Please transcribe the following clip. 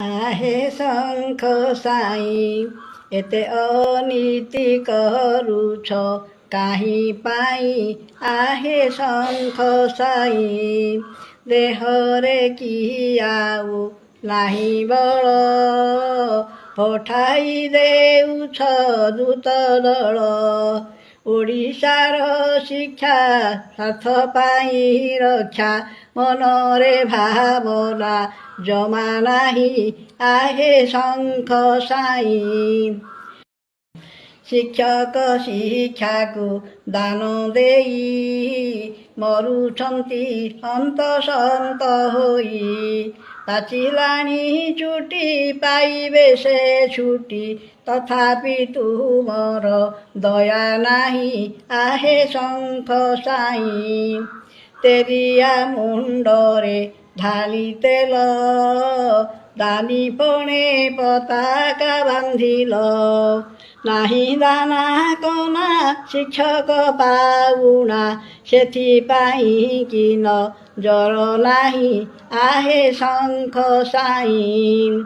आहे शंख साई एते अनीति करुछ काहि पाई आहे शंख साई देहरे किआउ नाही बळ पठाई देउछ दूत दल ओडिशार शिक्षा साथ पाई रक्षा मनरे भावना जमा नाही आहे शंख साई शिक्षक शिक्षाकु दान देई मरुछन्ति सन्त सन्त होई पाचिलाणी चुटी पाइबे से छुटी तथापि तुमर दया नाही आहे शंख साई तेरिया मुंडरे ढाली तेल दानी पणे पताका बांधिल नाही दाना कना शिक्षक पाउना सेथिपाई किन जर नाही आहे शंख साई।